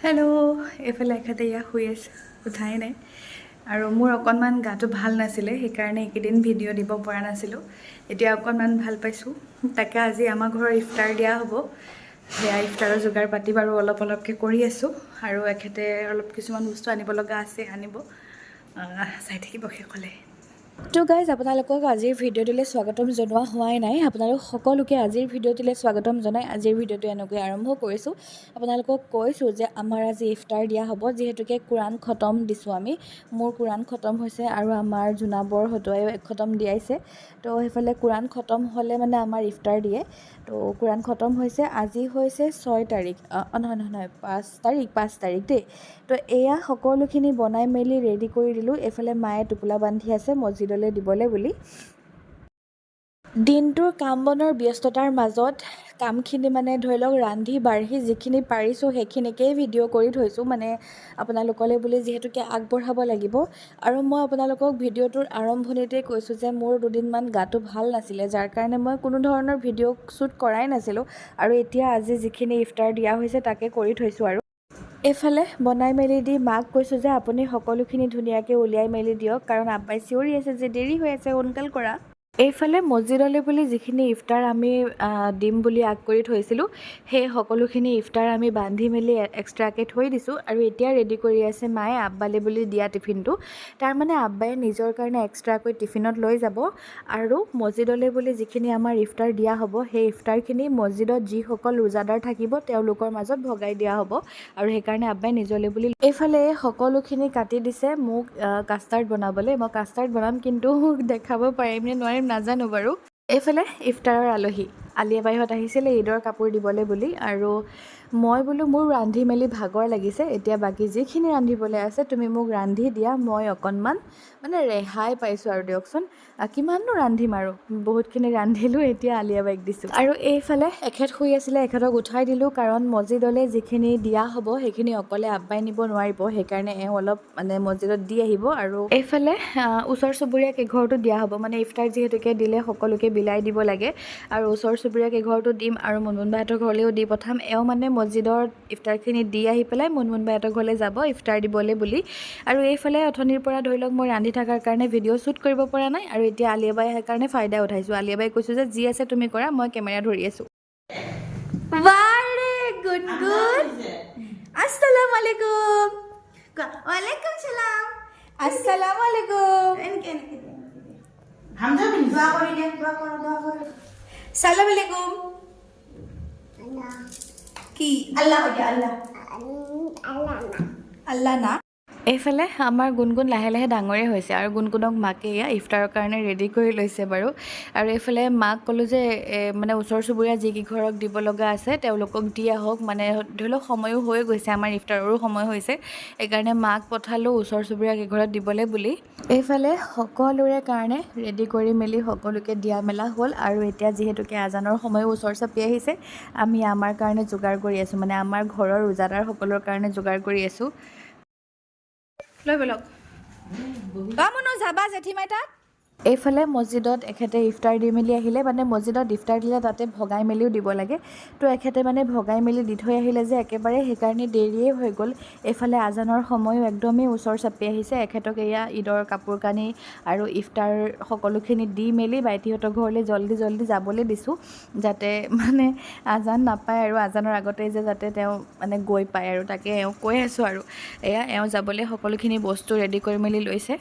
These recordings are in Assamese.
হেল্ল' এইফালে এখেতে ইয়াক শুই আছে উঠাই নাই আৰু মোৰ অকণমান গাটো ভাল নাছিলে সেইকাৰণে এইকেইদিন ভিডিঅ' দিব পৰা নাছিলোঁ এতিয়া অকণমান ভাল পাইছোঁ তাকে আজি আমাৰ ঘৰৰ ইফতাৰ দিয়া হ'ব সেয়া ইফতাৰৰ যোগাৰ পাতি বাৰু অলপকৈ কৰি আছোঁ আৰু এখেতে অলপ কিছুমান বস্তু আনিব লগা আছে আনিব চাই থাকিব শেষলৈ তো গাইজ আপোনালোকক আজিৰ ভিডিঅ'টোলৈ স্বাগতম জনোৱা হোৱাই নাই আপোনালোক সকলোকে আজিৰ ভিডিঅ'টোলৈ স্বাগতম জনাই আজিৰ ভিডিঅ'টো এনেকৈ আৰম্ভ কৰিছোঁ আপোনালোকক কৈছোঁ যে আমাৰ আজি ইফতাৰ দিয়া হ'ব যিহেতুকে কোৰাণ খতম দিছোঁ আমি মোৰ কোৰাণ খতম হৈছে আৰু আমাৰ জোনাবৰ হতুৱাইও খতম দিয়াইছে তো সেইফালে কোৰাণ খতম হ'লে মানে আমাৰ ইফতাৰ দিয়ে তো কোৰাণ খতম হৈছে আজি হৈছে 6 তাৰিখ নহয় 5 তাৰিখ দেই তো এয়া সকলোখিনি বনাই মেলি ৰেডি কৰি দিলোঁ এইফালে মায়ে টোপোলা বান্ধি আছে মছজিদলৈ দিবলৈ বুলি দিনটোৰ কাম বনৰ ব্যস্ততাৰ মাজত কামখিনি মানে ধৰি লওক ৰান্ধি বাঢ়ি যিখিনি পাৰিছোঁ সেইখিনিকেই ভিডিঅ' কৰি থৈছোঁ মানে আপোনালোকলৈ বুলি যিহেতুকে আগবঢ়াব লাগিব আৰু মই আপোনালোকক ভিডিঅ'টোৰ আৰম্ভণিতেই কৈছোঁ যে মোৰ দুদিনমান গাটো ভাল নাছিলে যাৰ কাৰণে মই কোনো ধৰণৰ ভিডিঅ' শ্বুট কৰাই নাছিলোঁ আৰু এতিয়া আজি যিখিনি ইফতাৰ দিয়া হৈছে তাকে কৰি থৈছোঁ আৰু এইফালে বনাই মেলি দি মাক কৈছোঁ যে আপুনি সকলোখিনি ধুনীয়াকৈ উলিয়াই মেলি দিয়ক কাৰণ আব্বাই চিঞৰি আছে যে দেৰি হৈ আছে সোনকাল কৰা এইফালে মছজিদলৈ বুলি যিখিনি ইফতাৰ আমি দিম বুলি আগ কৰি থৈছিলোঁ সেই সকলোখিনি ইফতাৰ আমি বান্ধি মেলি এক্সট্ৰাকৈ থৈ দিছোঁ আৰু এতিয়া ৰেডি কৰি আছে মায়ে আব্বালৈ বুলি দিয়া টিফিনটো তাৰমানে আব্বাই নিজৰ কাৰণে এক্সট্ৰাকৈ টিফিনত লৈ যাব আৰু মছজিদলৈ বুলি যিখিনি আমাৰ ইফতাৰ দিয়া হ'ব সেই ইফতাৰখিনি মছজিদত যিসকল ৰোজাদাৰ থাকিব তেওঁলোকৰ মাজত ভগাই দিয়া হ'ব আৰু সেইকাৰণে আব্বাই নিজলৈ বুলি এইফালে সকলোখিনি কাটি দিছে মোক কাষ্টাৰ্ড বনাবলৈ মই কাষ্টাৰ্ড বনাম কিন্তু দেখাব পাৰিম নে নোৱাৰিম নাজানো বাৰু এইফালে ইফতাৰৰ আলহী আলিয়া বাইহঁত আহিছিলে ঈদৰ কাপোৰ দিবলৈ বুলি আৰু মই বোলো মোৰ ৰান্ধি মেলি ভাগৰ লাগিছে এতিয়া বাকী যিখিনি ৰান্ধিবলৈ আছে তুমি মোক ৰান্ধি দিয়া মই অকণমান মানে ৰেহাই পাইছোঁ আৰু দিয়কচোন কিমাননো ৰান্ধিম আৰু বহুতখিনি ৰান্ধিলোঁ এতিয়া আলিয়া বাইক দিছোঁ আৰু এইফালে এখেত শুই আছিলে এখেতক উঠাই দিলোঁ কাৰণ মছজিদলৈ যিখিনি দিয়া হ'ব সেইখিনি অকলে আব্বাই নিব নোৱাৰিব সেইকাৰণে এওঁ অলপ মানে মছজিদত দি আহিব আৰু এইফালে ওচৰ চুবুৰীয়া কেইঘৰটো দিয়া হ'ব মানে ইফতাৰ যিহেতুকে দিলে সকলোকে বিলাই দিব লাগে আৰু ওচৰ চুবুৰীয়া কেইঘৰটো দিম আৰু মুনমুন বাহঁতৰ ঘৰলৈও দি পঠাম এওঁ মানে মছজিদৰ ইফতাৰখিনি দি আহি পেলাই মুনমুন বাহঁতৰ ঘৰলৈ যাব ইফতাৰ দিবলৈ বুলি আৰু এইফালে অথনিৰ পৰা ধৰি লওক মই ৰান্ধি থকাৰ কাৰণে ভিডিঅ' শ্বুট কৰিব পৰা নাই আৰু এতিয়া আলিয়া বাই সেইকাৰণে ফাইদা উঠাইছোঁ আলিয়া বাই কৈছোঁ যে যি আছে তুমি কৰা মই কেমেৰা ধৰি আছোঁ বাৰে গুনগুন আসসালামু আলাইকুম ওয়ালাইকুম সালাম আসসালামু আলাইকুম এনকে হামজা বিন দোয়া করি দে দোয়া করো সালাম আলাইকুম আল্লাহ কি আল্লাহ হয় আল্লাহ আল্লাহ না এইফালে আমাৰ গুণগুণ লাহে লাহে ডাঙৰেই হৈছে আৰু গুণগুণক মাকে এয়া ইফতাৰৰ কাৰণে ৰেডি কৰি লৈছে বাৰু আৰু এইফালে মাক ক'লোঁ যে মানে ওচৰ চুবুৰীয়া যিকেইঘৰক দিব লগা আছে তেওঁলোকক দি আহক মানে ধৰি লওক সময়ো হৈ গৈছে আমাৰ ইফতাৰৰো সময় হৈছে সেইকাৰণে মাক পঠালোঁ ওচৰ চুবুৰীয়া কেইঘৰত দিবলৈ বুলি এইফালে সকলোৰে কাৰণে ৰেডি কৰি মেলি সকলোকে দিয়া মেলা হ'ল আৰু এতিয়া যিহেতুকে আজানৰ সময়ো ওচৰ চাপি আহিছে আমি আমাৰ কাৰণে যোগাৰ কৰি আছোঁ মানে আমাৰ ঘৰৰ ৰোজাদাৰ সকলৰ কাৰণে যোগাৰ কৰি আছোঁ লৈ বলক কামনো যাবা জেঠীমাই তাত এইফালে মছজিদত এখেতে ইফতাৰ দি মেলি আহিলে মানে মছজিদত ইফতাৰ দিলে তাতে ভগাই মেলিও দিব লাগে তো এখেতে মানে ভগাই মেলি দি থৈ আহিলে যে একেবাৰে সেইকাৰণে দেৰিয়ে হৈ গ'ল এইফালে আজানৰ সময়ো একদমেই ওচৰ চাপি আহিছে এখেতক এয়া ঈদৰ কাপোৰ কানি আৰু ইফতাৰ সকলোখিনি দি মেলি বাইটিহঁতৰ ঘৰলৈ জল্দি যাবলৈ দিছোঁ যাতে মানে আজান নাপায় আৰু আজানৰ আগতেই যে যাতে তেওঁ মানে গৈ পায় আৰু তাকে এওঁ কৈ আছোঁ আৰু এয়া এওঁ যাবলৈ সকলোখিনি বস্তু ৰেডি কৰি মেলি লৈছে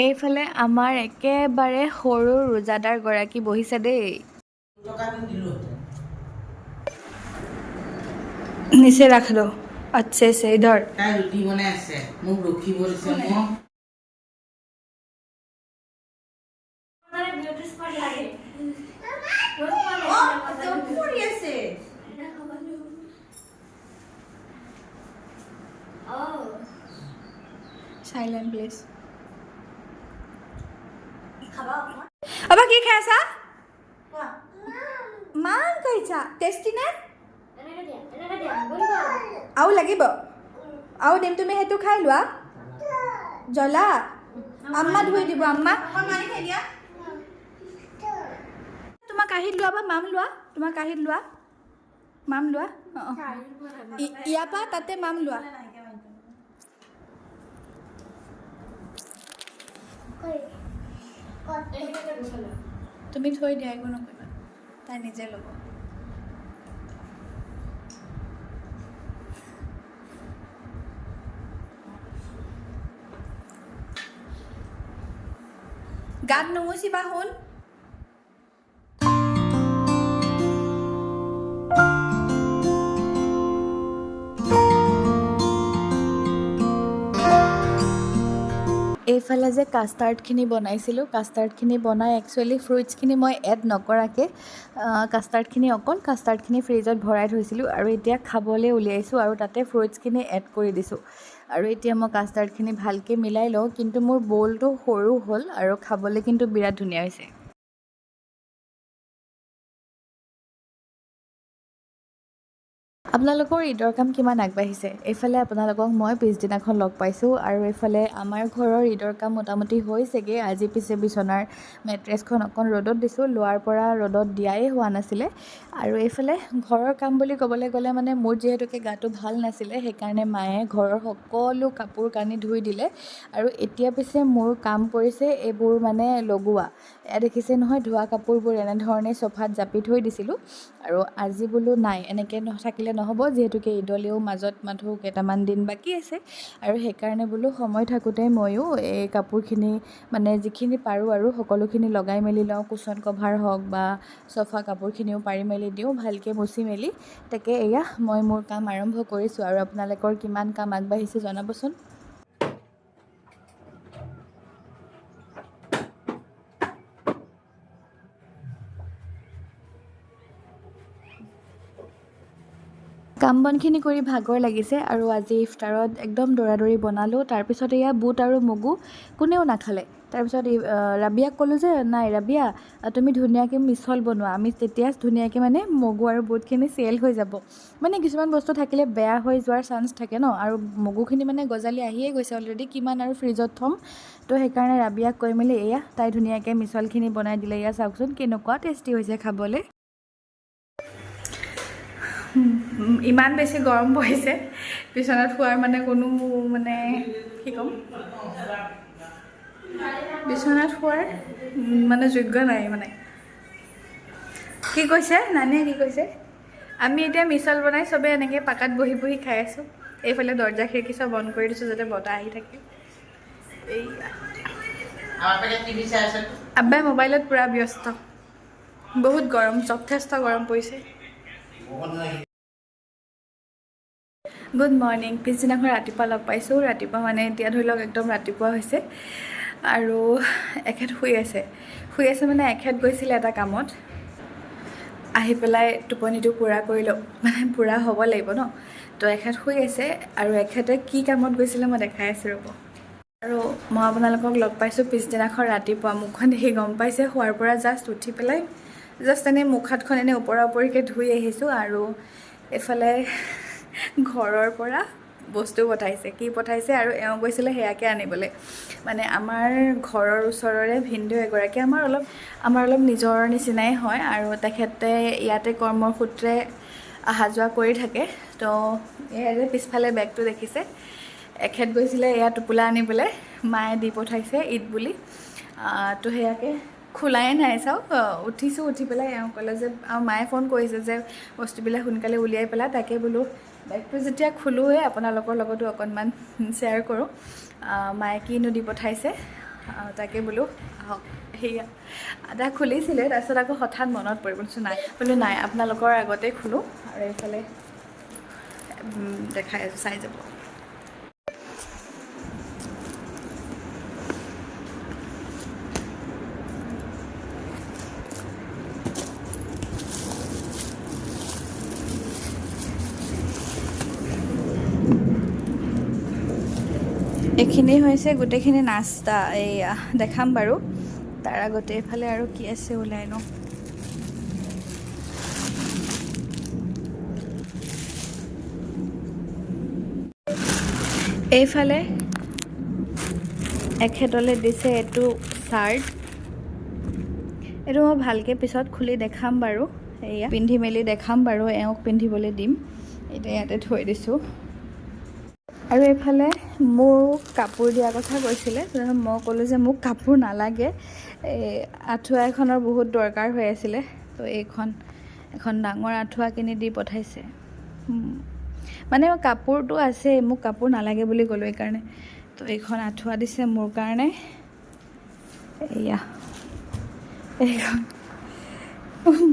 এইফালে আমাৰ একেবাৰে সৰু ৰোজাদাৰ গৰাকী বহিছে দেই নিচে ৰাখ লো अच्छे से इधर ৰুটি বনাই আছে মোক ৰখিব দিছে সাইলেন্ট প্লিজ আবা কি খাই আছা মান খাইছা টেষ্টি নে আৰু লাগিব আৰু দিম তুমি সেইটো খাই লোৱা জ্বলা আম্মা ধুই দিব আম্মা তোমাক কাঁহীত লোৱা বা মাম লোৱা তোমাৰ কাঁহীত লোৱা মাম লোৱা ইয়াৰ পৰা তাতে মাম লোৱা তুমি থৈ দিয়া একো নকৰিবা তাই নিজে ল'ব গাত নুমুচিবা শুন এইফালে যে কাষ্টাৰ্ডখিনি বনাইছিলোঁ কাষ্টাৰ্ডখিনি বনাই একচুৱেলি ফ্ৰুইটছখিনি মই এড নকৰাকৈ কাষ্টাৰ্ডখিনি ফ্ৰিজত ভৰাই থৈছিলোঁ আৰু এতিয়া খাবলৈ উলিয়াইছোঁ আৰু তাতে ফ্ৰুইটছখিনি এড কৰি দিছোঁ আৰু এতিয়া মই কাষ্টাৰ্ডখিনি ভালকৈ মিলাই লওঁ কিন্তু মোৰ বলটো সৰু হ'ল আৰু খাবলৈ কিন্তু বিৰাট ধুনীয়া হৈছে আপোনালোকৰ ঈদৰ কাম কিমান আগবাঢ়িছে এইফালে আপোনালোকক মই পিছদিনাখন লগ পাইছোঁ আৰু এইফালে আমাৰ ঘৰৰ ঈদৰ কাম মোটামুটি হৈছেগৈ আজি পিছে বিচনাৰ মেট্ৰেছখন অকণ ৰ'দত দিছোঁ লোৱাৰ পৰা ৰ'দত দিয়াই হোৱা নাছিলে আৰু এইফালে ঘৰৰ কাম বুলি ক'বলৈ গ'লে মানে মোৰ যিহেতুকে গাটো ভাল নাছিলে সেইকাৰণে মায়ে ঘৰৰ সকলো কাপোৰ কানি ধুই দিলে আৰু এতিয়া পিছে মোৰ কাম পৰিছে এইবোৰ মানে লগোৱা এয়া দেখিছে নহয় ধোৱা কাপোৰবোৰ এনেধৰণে চফাত জাপি থৈ দিছিলোঁ আৰু আজি বোলো নাই এনেকৈ থাকিলে নহ'ব যিহেতুকে ঈদলৈও মাজত মাথো কেইটামান দিন বাকী আছে আৰু সেইকাৰণে বোলো সময় থাকোঁতে ময়ো এই কাপোৰখিনি মানে যিখিনি পাৰোঁ আৰু সকলোখিনি লগাই মেলি লওঁ কুশ্বন কভাৰ হওক বা চফা কাপোৰখিনিও পাৰি মেলি দিওঁ ভালকৈ মুচি মেলি তাকে এয়া মই মোৰ কাম আৰম্ভ কৰিছোঁ আৰু আপোনালোকৰ কিমান কাম আগবাঢ়িছে জনাবচোন কাম বনখিনি কৰি ভাগৰ লাগিছে আৰু আজি ইফতাৰত একদম দৌৰা দৌৰি বনালোঁ তাৰপিছত এয়া বুট আৰু মগু কোনেও নাখালে তাৰপিছত ৰাবিয়াক ক'লোঁ যে নাই ৰাবিয়া তুমি ধুনীয়াকৈ মিছল বনোৱা আমি তেতিয়া ধুনীয়াকৈ মানে মগু আৰু বুটখিনি চেল হৈ যাব মানে কিছুমান বস্তু থাকিলে বেয়া হৈ যোৱাৰ চান্স থাকে ন আৰু মগুখিনি মানে গজালি আহিয়ে গৈছে অলৰেডি কিমান আৰু ফ্ৰিজত থ'ম তো সেইকাৰণে ৰাবিয়াক কৈ মেলি এয়া তাই ধুনীয়াকৈ মিছলখিনি বনাই দিলে এয়া চাওকচোন কেনেকুৱা টেষ্টি হৈছে খাবলৈ ইমান বেছি গৰম পৰিছে বিচনাত শোৱাৰ মানে কোনো মানে কি ক'ম বিচনাত শোৱাৰ মানে যোগ্য নাই মানে কি কৈছে নানীয়ে কি কৈছে আমি এতিয়া মিছল বনাই চবেই এনেকৈ পাকাত বহি বহি খাই আছোঁ এইফালে দৰ্জা খিৰিকী চব বন্ধ কৰি দিছোঁ যাতে বতাহ আহি থাকে আব্বাই মোবাইলত পূৰা ব্যস্ত বহুত গৰম যথেষ্ট গৰম পৰিছে গুড মৰ্ণিং পিছদিনাখন ৰাতিপুৱা লগ পাইছোঁ ৰাতিপুৱা মানে এতিয়া ধৰি লওক একদম ৰাতিপুৱা হৈছে আৰু এখেত শুই আছে মানে এখেত গৈছিলে এটা কামত আহি পেলাই টোপনিটো পূৰা কৰি লওক মানে পূৰা হ'ব লাগিব ন তো এখেত শুই আছে আৰু এখেতে কি কামত গৈছিলে মই দেখাই আছোঁ ৰ'ব আৰু মই আপোনালোকক লগ পাইছোঁ পিছদিনাখন ৰাতিপুৱা মুখখন দেখি গম পাইছে শোৱাৰ পৰা জাষ্ট উঠি পেলাই জাষ্ট এনেই মুখ হাতখন এনেই ওপৰা ওপৰিকৈ ধুই আহিছোঁ আৰু এইফালে ঘৰৰ পৰা বস্তু পঠাইছে কি পঠাইছে আৰু এওঁ গৈছিলে সেয়াকে আনিবলৈ মানে আমাৰ ঘৰৰ ওচৰৰে ভিনদেউ এগৰাকী আমাৰ অলপ নিজৰ নিচিনাই হয় আৰু তেখেতে ইয়াতে কৰ্মৰ সূত্ৰে অহা যোৱা কৰি থাকে তো এয়া যে পিছফালে বেগটো দেখিছে এখেত গৈছিলে এয়া টোপোলা আনিবলৈ মায়ে দি পঠাইছে ঈদ বুলি তো সেয়াকে খোলাই নাই চাওক উঠিছোঁ উঠি পেলাই এওঁ ক'লে যে আৰু মায়ে ফোন কৰিছে যে বস্তুবিলাক সোনকালে উলিয়াই পেলাই তাকে বোলো বেগটো যেতিয়া খোলোঁৱে আপোনালোকৰ লগতো অকণমান শ্বেয়াৰ কৰোঁ মায়ে কিনো দি পঠাইছে তাকে বোলো আহক সেয়া আদা খুলিছিলে তাৰপিছত আকৌ হঠাৎ মনত পৰিব নাই আপোনালোকৰ আগতে খোলোঁ আৰু এইফালে দেখাই আছোঁ চাই যাব এইখিনি হৈছে গোটেইখিনি নাস্তা এইয়া দেখাম বাৰু তাৰ আগতে এইফালে আৰু কি আছে ওলাই ন এইফালে এখেতলে দিছে এইটো চাৰ্ট এইটো মই ভালকৈ পিছত খুলি দেখাম বাৰু এয়া পিন্ধি মেলি দেখাম বাৰু এওঁক পিন্ধিবলৈ দিম এতিয়া ইয়াতে থৈ দিছোঁ আৰু এইফালে মোক কাপোৰ দিয়া কথা কৈছিলে মই ক'লোঁ যে মোক কাপোৰ নালাগে আঁঠুৱা এখনৰ বহুত দৰকাৰ হৈ আছিলে তো এখন ডাঙৰ আঁঠুৱা কিনি দি পঠাইছে মানে কাপোৰটো আছে মোক কাপোৰ নালাগে বুলি ক'লোঁ এইকাৰণে তো এইখন আঁঠুৱা দিছে মোৰ কাৰণে এয়া এইখন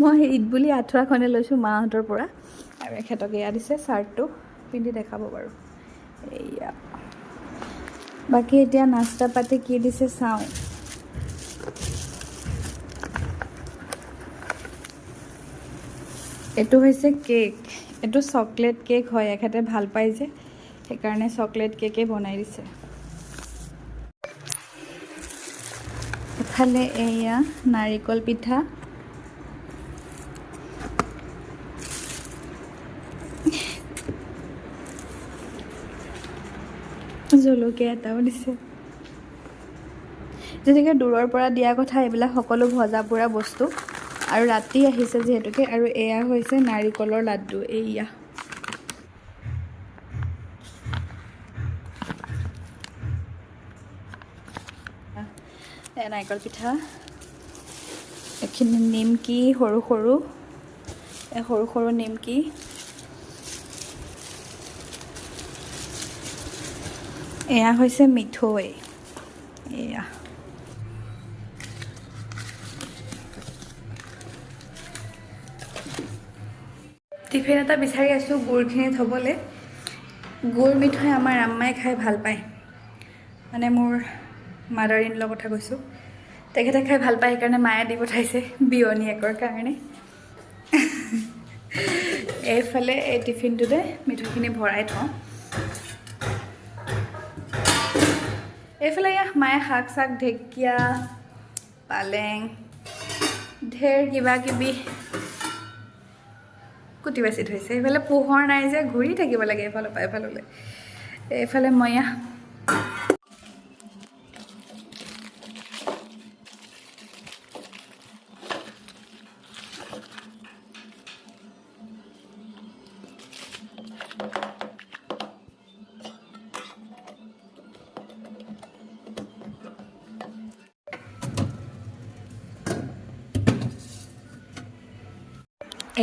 মই ঈদ বুলি আঁঠুৱাখনে লৈছোঁ মাহঁতৰ পৰা আৰু এখেতক এয়া দিছে চাৰ্টটো পিন্ধি দেখাব বাৰু এয়া বাকী এতিয়া নাস্তা পাতি কি দিছে চাওঁ এইটো হৈছে কেক এইটো চকলেট কেক হয় এখেতে ভাল পায় যে সেইকাৰণে চকলেট কেকে বনাই দিছে এফালে এয়া নাৰিকল পিঠা জলকীয়া এটাও দিছে যেনেকৈ দূৰৰ পৰা দিয়া কথা এইবিলাক সকলো ভজা পোৰা বস্তু আৰু ৰাতি আহিছে যিহেতুকে আৰু এয়া হৈছে নাৰিকলৰ লাড্ডু এয়া নাৰিকল পিঠা এইখিনি নিমকি সৰু সৰু নিমকি এয়া হৈছে মিঠৈ এয়া টিফিন এটা বিচাৰি আছোঁ গুড়খিনি থ'বলৈ গুড় মিঠৈ আমাৰ আম্মাই খাই ভাল পায় মানে মোৰ মাদাৰ ইন ল কথা কৈছোঁ তেখেতে খাই ভাল পায় সেইকাৰণে মায়ে দি পঠাইছে বিয়নীয়েকৰ কাৰণে এইফালে এই টিফিনটোতে মিঠৈখিনি ভৰাই থওঁ এইফালে মায়ে শাক চাক ঢেকীয়া পালেং ঢেৰ কিবা কিবি কুটি বাচি থৈছে এইফালে পোহৰ নাই যে ঘূৰি থাকিব লাগে এইফালৰ পৰা এইফাললৈ এইফালে মই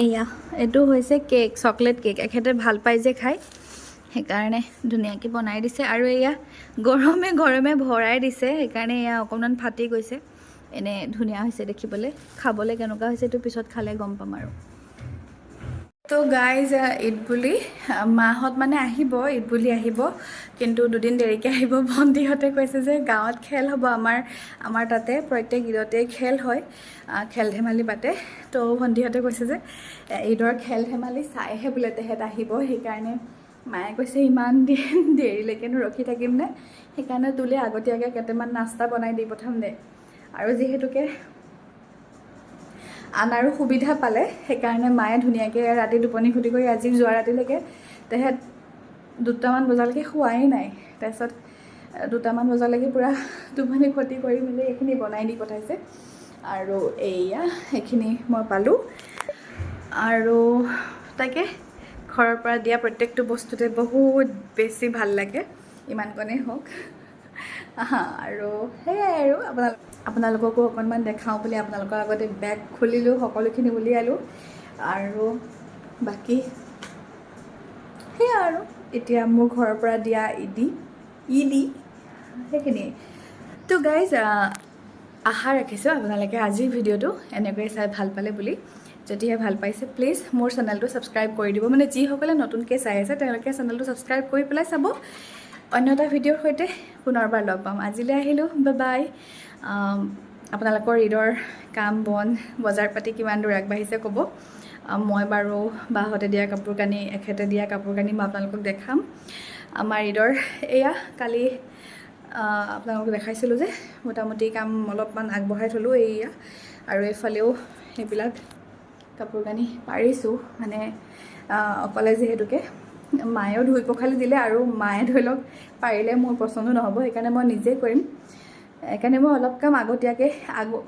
এয়া এইটো হৈছে কেক চকলেট কেক এখেতে ভাল পায় যে খাই সেইকাৰণে ধুনীয়াকৈ বনাই দিছে আৰু এয়া গৰমে ভৰাই দিছে সেইকাৰণে এয়া অকণমান ফাটি গৈছে এনে ধুনীয়া হৈছে দেখিবলৈ খাবলৈ কেনেকুৱা হৈছে এইটো পিছত খালে গম পাম আৰু তো গাইজ ঈদ বুলি মাহঁত মানে আহিব ঈদ বুলি আহিব কিন্তু দুদিন দেৰিকৈ আহিব ভণ্টিহঁতে কৈছে যে গাঁৱত খেল হ'ব আমাৰ তাতে প্ৰত্যেক ঈদতে খেল হয় খেল ধেমালি পাতে তো ভণ্টিহঁতে কৈছে যে ঈদৰ খেল ধেমালি চাইহে বোলে তেহেঁত আহিব সেইকাৰণে মায়ে কৈছে ইমান দিন দেৰিলৈকেনো ৰখি থাকিম নে সেইকাৰণে তোলে আগতীয়াকৈ কেইটামান নাস্তা বনাই দি পঠাম দে আৰু যিহেতুকে আনাৰো সুবিধা পালে সেইকাৰণে মায়ে ধুনীয়াকৈ ৰাতি টোপনি ক্ষতি কৰি আজি যোৱা ৰাতিলৈকে তেহেঁত 2টামান বজালৈকে শোৱাই নাই তাৰপিছত 2টামান বজালৈকে পূৰা টোপনি ক্ষতি কৰি মেলি এইখিনি বনাই দি পঠাইছে আৰু এয়া এইখিনি মই পালোঁ আৰু তাকে ঘৰৰ পৰা দিয়া প্ৰত্যেকটো বস্তুতে বহুত বেছি ভাল লাগে ইমানকণেই হওক আৰু সেয়াই আৰু আপোনালোককো অকণমান দেখাওঁ বুলি আপোনালোকৰ আগতে বেগ খুলিলোঁ সকলোখিনি উলিয়ালোঁ আৰু বাকী সেয়া আৰু এতিয়া মোৰ ঘৰৰ পৰা দিয়া ঈদি সেইখিনিয়ে তো গাইজ আশা ৰাখিছোঁ আপোনালোকে আজিৰ ভিডিঅ'টো এনেকৈয়ে চাই ভাল পালে বুলি যদিহে ভাল পাইছে প্লিজ মোৰ চেনেলটো ছাবস্ক্ৰাইব কৰি দিব মানে যিসকলে নতুনকৈ চাই আছে তেওঁলোকে চেনেলটো ছাবস্ক্ৰাইব কৰি পেলাই চাব অন্য এটা ভিডিঅ'ৰ সৈতে পুনৰবাৰ লগ পাম আজিলৈ আহিলোঁ বাই আপোনালোকৰ ঈদৰ কাম বন বজাৰ পাতি কিমান দূৰ আগবাঢ়িছে ক'ব মই বাৰু বাহঁতে দিয়া কাপোৰ কানি এখেতে দিয়া কাপোৰ কানি মই আপোনালোকক দেখাম আমাৰ ঈদৰ এয়া কালি আপোনালোকক দেখাইছিলোঁ যে মোটামুটি কাম অলপমান আগবঢ়াই থ'লোঁ এয়া আৰু এইফালেও সেইবিলাক কাপোৰ কানি পাৰিছোঁ মানে অকলে যিহেতুকে মায়েও ধুই পখালি দিলে আৰু মায়ে ধৰি লওক পাৰিলে মোৰ পচন্দো নহ'ব সেইকাৰণে মই নিজেই কৰিম সেইকাৰণে মই অলপ কাম আগতীয়াকৈ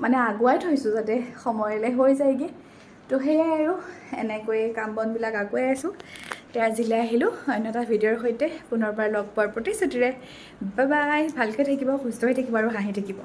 মানে আগুৱাই থৈছোঁ যাতে সময়লৈ হৈ যায়গৈ। তো সেয়াই আৰু এনেকৈয়ে কাম বনবিলাক আগুৱাই আছোঁ। তে আজিলৈ আহিলোঁ অন্য এটা ভিডিঅ'ৰ সৈতে পুনৰবাৰ লগ পোৱাৰ প্ৰতিশ্ৰুতিৰে। বাই বাই, ভালকৈ থাকিব, সুস্থ হৈ থাকিব আৰু হাঁহি থাকিব।